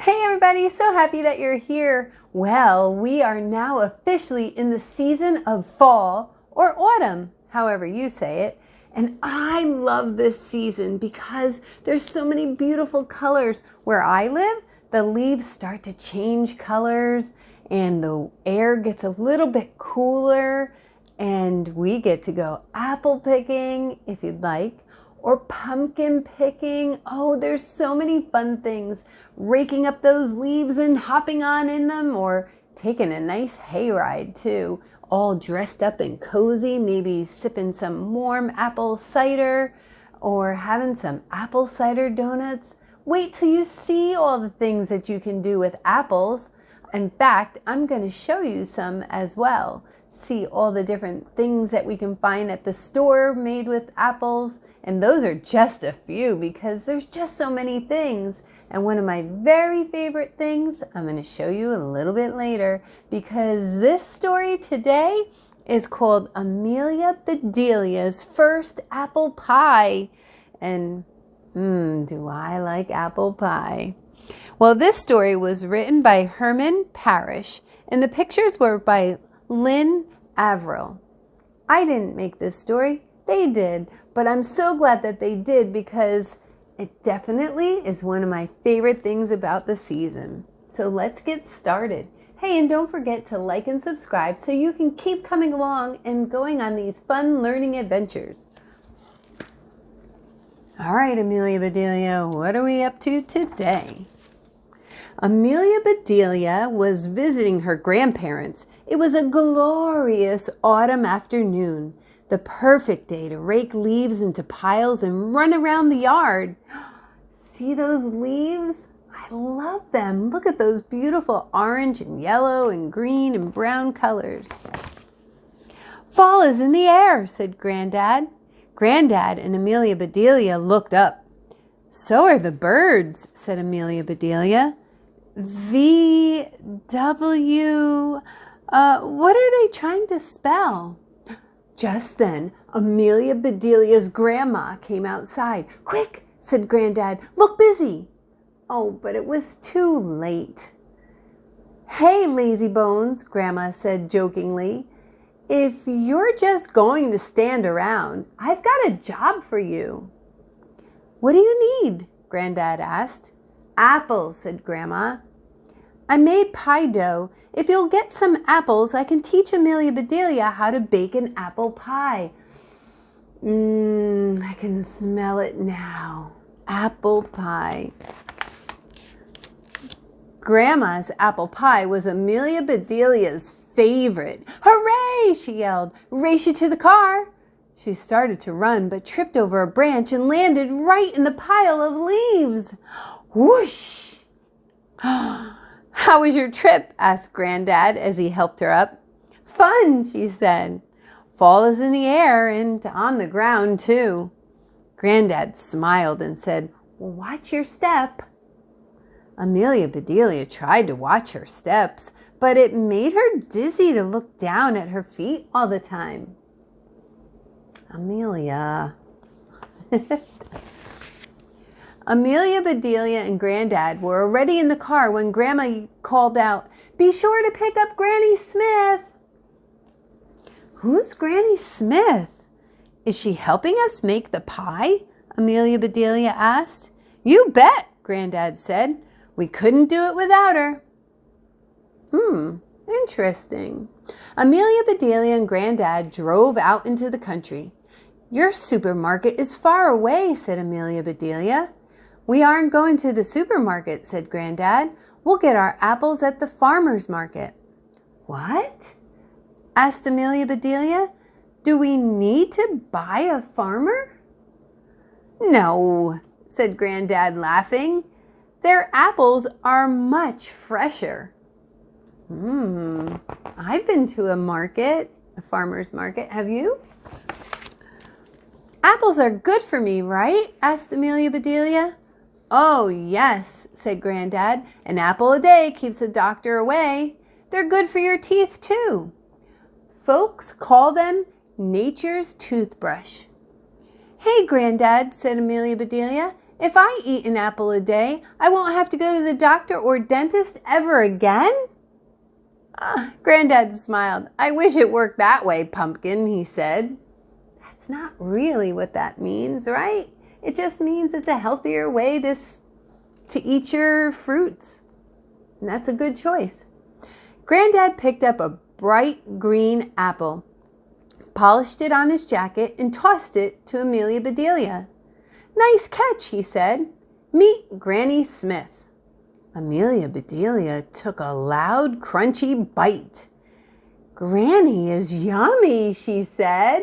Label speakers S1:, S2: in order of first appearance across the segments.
S1: Hey everybody, so happy that you're here. Well, we are now officially in the season of fall or autumn, however you say it. And I love this season because there's so many beautiful colors. Where I live, the leaves start to change colors and the air gets a little bit cooler and we get to go apple picking if you'd like, or pumpkin picking. Oh, there's so many fun things. Raking up those leaves and hopping on in them, or taking a nice hayride too. All dressed up and cozy, maybe sipping some warm apple cider or having some apple cider donuts. Wait till you see all the things that you can do with apples. In fact, I'm going to show you some as well. See all the different things that we can find at the store made with apples. And those are just a few because there's just so many things. And one of my very favorite things I'm going to show you a little bit later, because this story today is called Amelia Bedelia's First Apple Pie. And do I like apple pie? Well, this story was written by Herman Parish and the pictures were by Lynn Averill. I didn't make this story, they did, but I'm so glad that they did because it definitely is one of my favorite things about the season. So let's get started. Hey, and don't forget to like and subscribe so you can keep coming along and going on these fun learning adventures. All right, Amelia Bedelia, what are we up to today? Amelia Bedelia was visiting her grandparents. It was a glorious autumn afternoon, the perfect day to rake leaves into piles and run around the yard. See those leaves? I love them. Look at those beautiful orange and yellow and green and brown colors. Fall is in the air, said Granddad. Granddad and Amelia Bedelia looked up. So are the birds, said Amelia Bedelia. V-W, what are they trying to spell? Just then, Amelia Bedelia's grandma came outside. Quick, said Granddad, look busy. Oh, but it was too late. Hey, lazy bones, Grandma said jokingly. If you're just going to stand around, I've got a job for you. What do you need? Granddad asked. Apples, said Grandma. I made pie dough. If you'll get some apples, I can teach Amelia Bedelia how to bake an apple pie. I can smell it now. Apple pie. Grandma's apple pie was Amelia Bedelia's favorite. Hooray, she yelled. Race you to the car. She started to run, but tripped over a branch and landed right in the pile of leaves. Whoosh! How was your trip? Asked Granddad as he helped her up. Fun, she said. Fall is in the air and on the ground, too. Granddad smiled and said, watch your step. Amelia Bedelia tried to watch her steps, but it made her dizzy to look down at her feet all the time. Amelia. Amelia Bedelia and Granddad were already in the car when Grandma called out, be sure to pick up Granny Smith. Who's Granny Smith? Is she helping us make the pie? Amelia Bedelia asked. You bet, Granddad said. We couldn't do it without her. Interesting. Amelia Bedelia and Granddad drove out into the country. Your supermarket is far away, said Amelia Bedelia. We aren't going to the supermarket, said Granddad. We'll get our apples at the farmer's market. What? Asked Amelia Bedelia. Do we need to buy a farmer? No, said Granddad, laughing. Their apples are much fresher. I've been to a farmer's market. Have you? Apples are good for me, right? Asked Amelia Bedelia. Oh, yes, said Granddad. An apple a day keeps a doctor away. They're good for your teeth, too. Folks call them nature's toothbrush. Hey, Granddad, said Amelia Bedelia. If I eat an apple a day, I won't have to go to the doctor or dentist ever again? Granddad smiled. I wish it worked that way, Pumpkin, he said. That's not really what that means, right? It just means it's a healthier way to eat your fruits. And that's a good choice. Granddad picked up a bright green apple, polished it on his jacket, and tossed it to Amelia Bedelia. Nice catch, he said. Meet Granny Smith. Amelia Bedelia took a loud, crunchy bite. Granny is yummy, she said.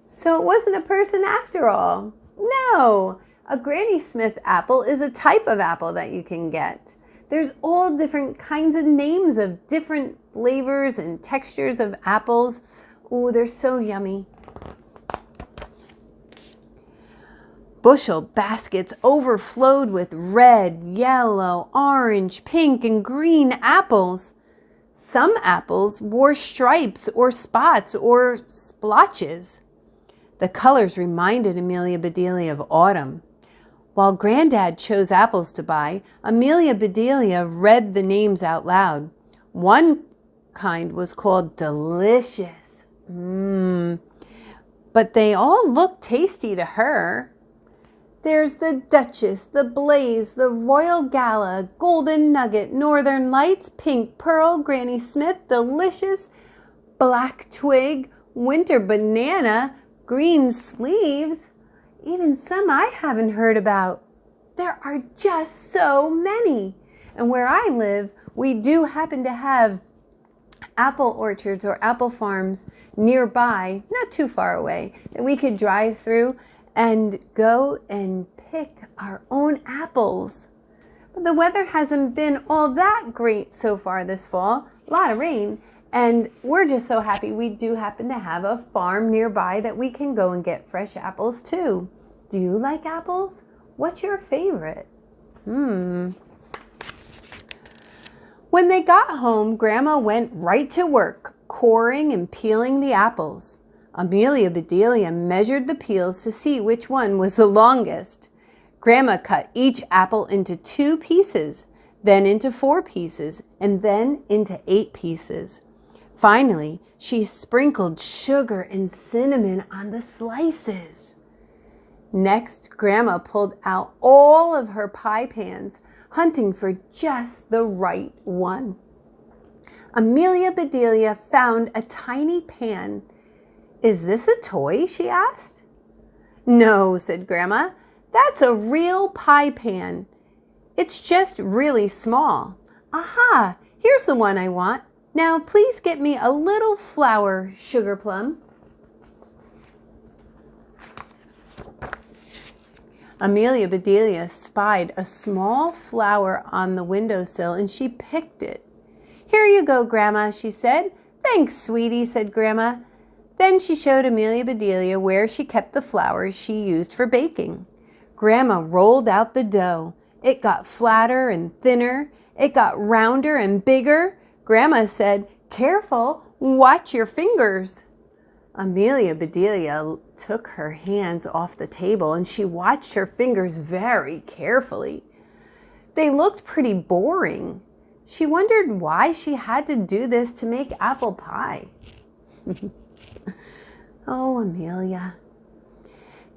S1: So it wasn't a person after all. No, a Granny Smith apple is a type of apple that you can get. There's all different kinds of names of different flavors and textures of apples. Oh, they're so yummy. Bushel baskets overflowed with red, yellow, orange, pink, and green apples. Some apples wore stripes or spots or splotches. The colors reminded Amelia Bedelia of autumn. While Granddad chose apples to buy, Amelia Bedelia read the names out loud. One kind was called Delicious. But they all looked tasty to her. There's the Duchess, the Blaze, the Royal Gala, Golden Nugget, Northern Lights, Pink Pearl, Granny Smith, Delicious, Black Twig, Winter Banana, Green Sleeves, even some I haven't heard about. There are just so many. And where I live, we do happen to have apple orchards or apple farms nearby, not too far away, that we could drive through and go and pick our own apples. But the weather hasn't been all that great so far this fall. A lot of rain. And we're just so happy we do happen to have a farm nearby that we can go and get fresh apples too. Do you like apples? What's your favorite? When they got home, Grandma went right to work, coring and peeling the apples. Amelia Bedelia measured the peels to see which one was the longest. Grandma cut each apple into 2 pieces, then into 4 pieces, and then into 8 pieces. Finally, she sprinkled sugar and cinnamon on the slices. Next, Grandma pulled out all of her pie pans, hunting for just the right one. Amelia Bedelia found a tiny pan. Is this a toy? She asked. No, said Grandma. That's a real pie pan. It's just really small. Aha, here's the one I want. Now please get me a little flour, Sugar Plum. Amelia Bedelia spied a small flower on the windowsill and she picked it. Here you go, Grandma, she said. Thanks, sweetie, said Grandma. Then she showed Amelia Bedelia where she kept the flour she used for baking. Grandma rolled out the dough. It got flatter and thinner. It got rounder and bigger. Grandma said, Careful, watch your fingers. Amelia Bedelia took her hands off the table and she watched her fingers very carefully. They looked pretty boring. She wondered why she had to do this to make apple pie. Oh, Amelia.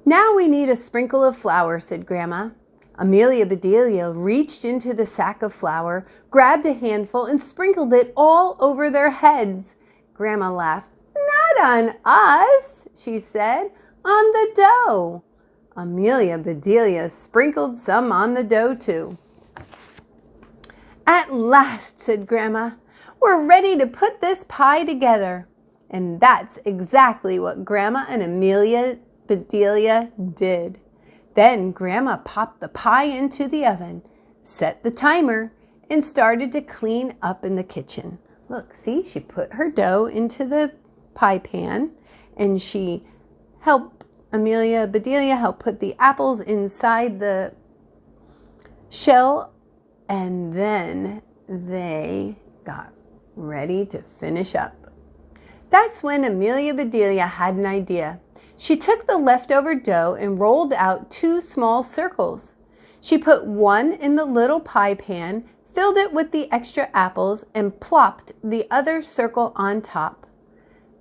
S1: Now we need a sprinkle of flour, said Grandma. Amelia Bedelia reached into the sack of flour, grabbed a handful, and sprinkled it all over their heads. Grandma laughed. Not on us, she said, on the dough. Amelia Bedelia sprinkled some on the dough too. At last, said Grandma, we're ready to put this pie together. And that's exactly what Grandma and Amelia Bedelia did. Then Grandma popped the pie into the oven, set the timer, and started to clean up in the kitchen. Look, see, she put her dough into the pie pan and she helped Amelia Bedelia help put the apples inside the shell, and then they got ready to finish up. That's when Amelia Bedelia had an idea. She took the leftover dough and rolled out 2 small circles. She put one in the little pie pan, filled it with the extra apples, and plopped the other circle on top.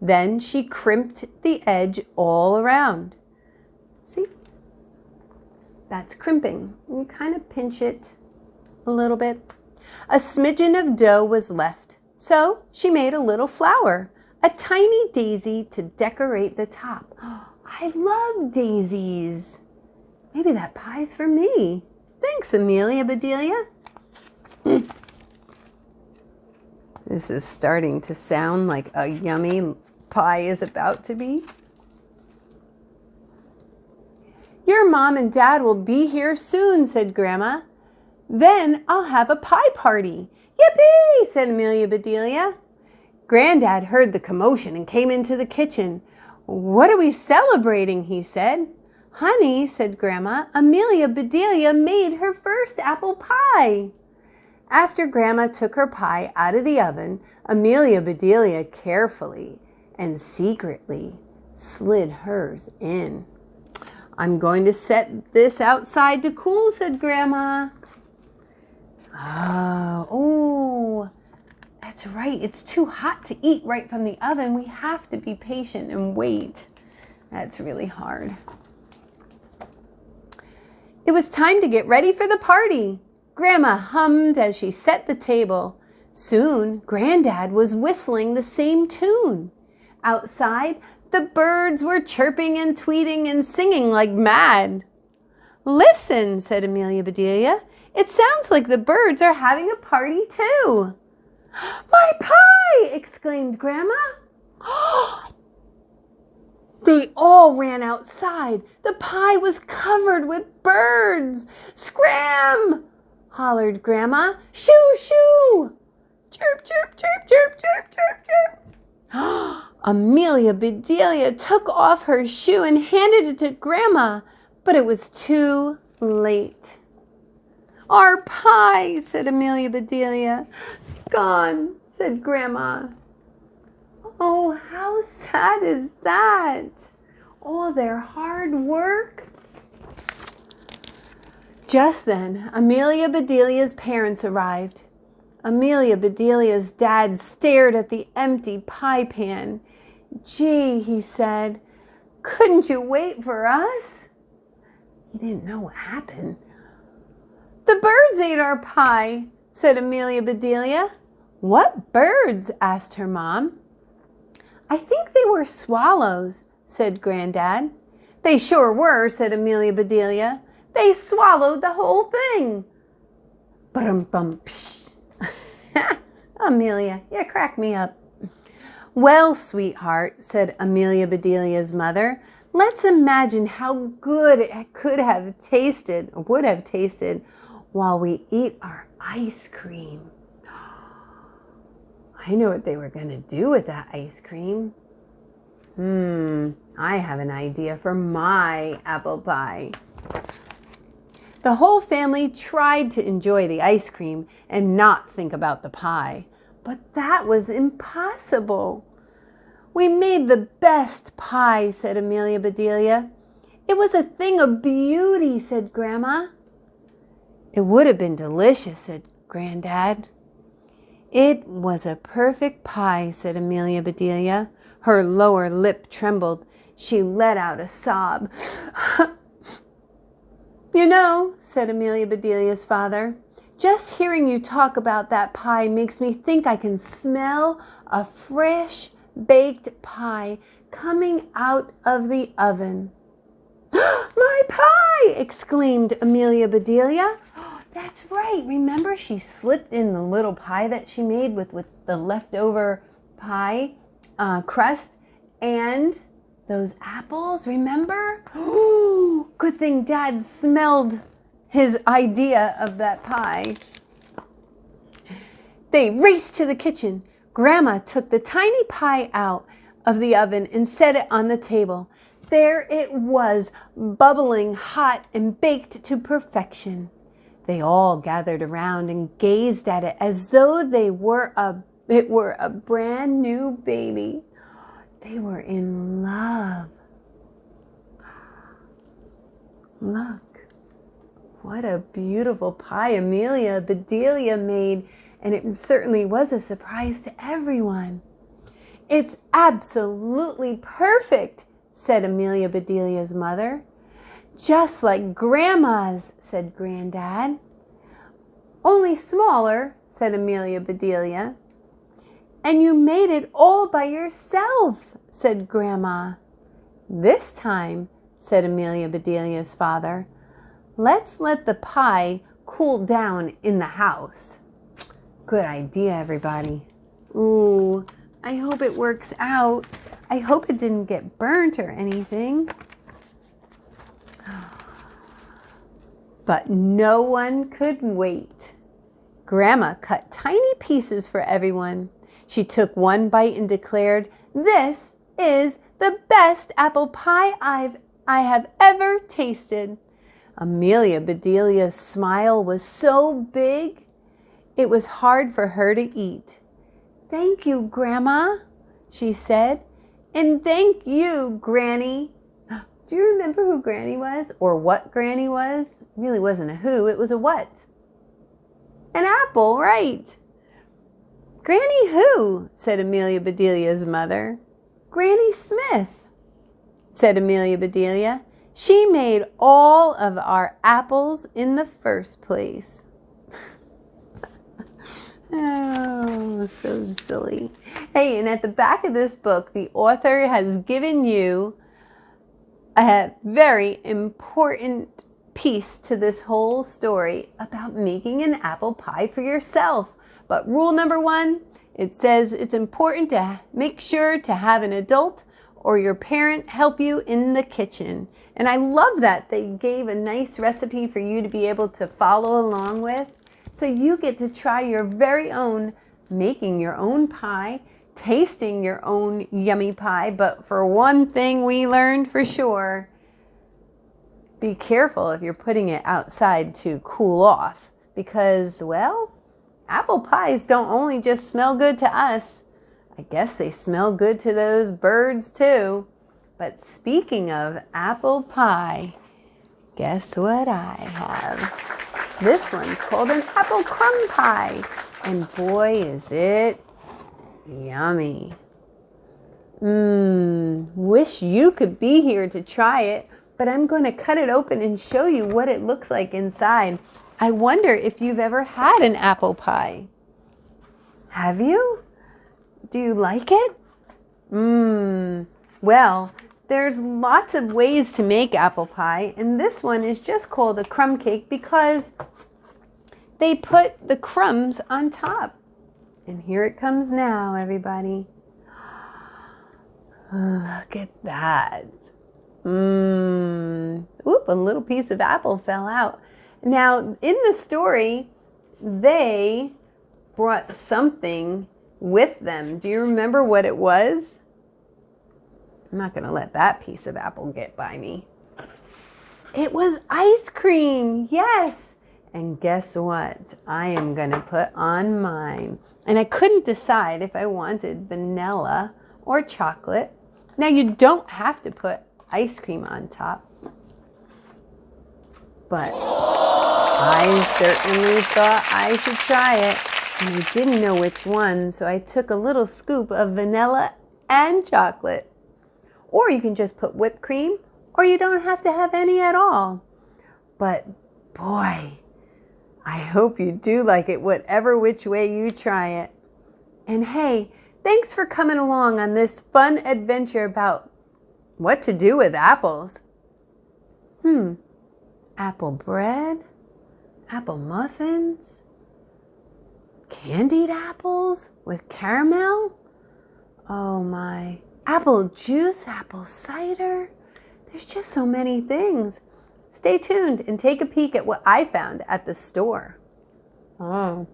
S1: Then she crimped the edge all around. See? That's crimping. You kind of pinch it a little bit. A smidgen of dough was left, so she made a little flower, a tiny daisy to decorate the top. I love daisies. Maybe that pie's for me. Thanks, Amelia, Bedelia. This is starting to sound like a yummy pie is about to be. Your mom and dad will be here soon, said Grandma. Then I'll have a pie party. Yippee, said Amelia Bedelia. Granddad heard the commotion and came into the kitchen. What are we celebrating? He said. Honey, said Grandma, Amelia Bedelia made her first apple pie. After Grandma took her pie out of the oven, Amelia Bedelia carefully and secretly slid hers in. I'm going to set this outside to cool, said Grandma. Oh, that's right. It's too hot to eat right from the oven. We have to be patient and wait. That's really hard. It was time to get ready for the party. Grandma hummed as she set the table. Soon, Granddad was whistling the same tune. Outside, the birds were chirping and tweeting and singing like mad. Listen, said Amelia Bedelia. It sounds like the birds are having a party too. My pie! Exclaimed Grandma. They all ran outside. The pie was covered with birds. Scram! Hollered Grandma. Shoo, shoo! Chirp, chirp, chirp, chirp, chirp, chirp, chirp. Amelia Bedelia took off her shoe and handed it to Grandma, but it was too late. Our pie, said Amelia Bedelia. Gone, said Grandma. Oh, how sad is that? All their hard work. Just then, Amelia Bedelia's parents arrived. Amelia Bedelia's dad stared at the empty pie pan. Gee, he said, couldn't you wait for us? He didn't know what happened. The birds ate our pie, said Amelia Bedelia. What birds? Asked her mom. I think they were swallows, said Granddad. They sure were, said Amelia Bedelia. They swallowed the whole thing. Ba-dum-bum, psh. Amelia, you crack me up. Well, sweetheart, said Amelia Bedelia's mother, let's imagine how good it could have tasted, or would have tasted, while we eat our ice cream. I know what they were going to do with that ice cream. I have an idea for my apple pie. The whole family tried to enjoy the ice cream and not think about the pie, but that was impossible. We made the best pie, said Amelia Bedelia. It was a thing of beauty, said Grandma. It would have been delicious, said Granddad. It was a perfect pie, said Amelia Bedelia. Her lower lip trembled. She let out a sob. You know, said Amelia Bedelia's father, just hearing you talk about that pie makes me think I can smell a fresh baked pie coming out of the oven. My pie! Exclaimed Amelia Bedelia. That's right. Remember she slipped in the little pie that she made with the leftover pie crust and those apples, remember? Good thing Dad smelled his idea of that pie. They raced to the kitchen. Grandma took the tiny pie out of the oven and set it on the table. There it was, bubbling hot and baked to perfection. They all gathered around and gazed at it as though it were a brand new baby. They were in love. Look, what a beautiful pie Amelia Bedelia made, and it certainly was a surprise to everyone. It's absolutely perfect, said Amelia Bedelia's mother. Just like Grandma's, said Granddad. Only smaller, said Amelia Bedelia. And you made it all by yourself, said Grandma. This time, said Amelia Bedelia's father, let's let the pie cool down in the house. Good idea, everybody. Ooh, I hope it works out. I hope it didn't get burnt or anything. But no one could wait. Grandma cut tiny pieces for everyone. She took one bite and declared, "This is the best apple pie I have ever tasted." Amelia Bedelia's smile was so big, it was hard for her to eat. "Thank you, Grandma," she said. "And thank you, Granny." Do you remember who Granny was, or what Granny was? It really wasn't a who, it was a what? An apple, right. "Granny who?" said Amelia Bedelia's mother. "Granny Smith," said Amelia Bedelia. "She made all of our apples in the first place." Oh, so silly. Hey, and at the back of this book, the author has given you a very important piece to this whole story about making an apple pie for yourself. But rule number 1, it says it's important to make sure to have an adult or your parent help you in the kitchen. And I love that they gave a nice recipe for you to be able to follow along with. So you get to try your very own, making your own pie, tasting your own yummy pie. But for one thing we learned for sure, be careful if you're putting it outside to cool off. Because, well, apple pies don't only just smell good to us. I guess they smell good to those birds too. But speaking of apple pie, guess what I have? This one's called an apple crumb pie. And boy, is it yummy. Wish you could be here to try it, but I'm going to cut it open and show you what it looks like inside. I wonder if you've ever had an apple pie. Have you? Do you like it? Well, there's lots of ways to make apple pie, and this one is just called a crumb cake because they put the crumbs on top. And here it comes now, everybody. Look at that. Oop, a little piece of apple fell out. Now, in the story, they brought something with them. Do you remember what it was? I'm not going to let that piece of apple get by me. It was ice cream, yes. And guess what? I am going to put on mine. And I couldn't decide if I wanted vanilla or chocolate. Now, you don't have to put ice cream on top. But I certainly thought I should try it. And I didn't know which one, so I took a little scoop of vanilla and chocolate. Or you can just put whipped cream, or you don't have to have any at all. But boy, I hope you do like it whatever which way you try it. And hey, thanks for coming along on this fun adventure about what to do with apples. Apple bread, apple muffins, candied apples with caramel. Oh my. Apple juice, apple cider. There's just so many things. Stay tuned and take a peek at what I found at the store. Oh.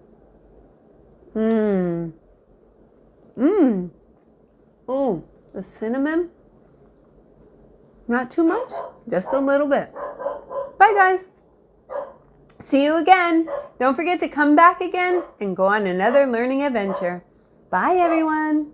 S1: Oh, the cinnamon. Not too much, just a little bit. Bye, guys. See you again. Don't forget to come back again and go on another learning adventure. Bye, everyone.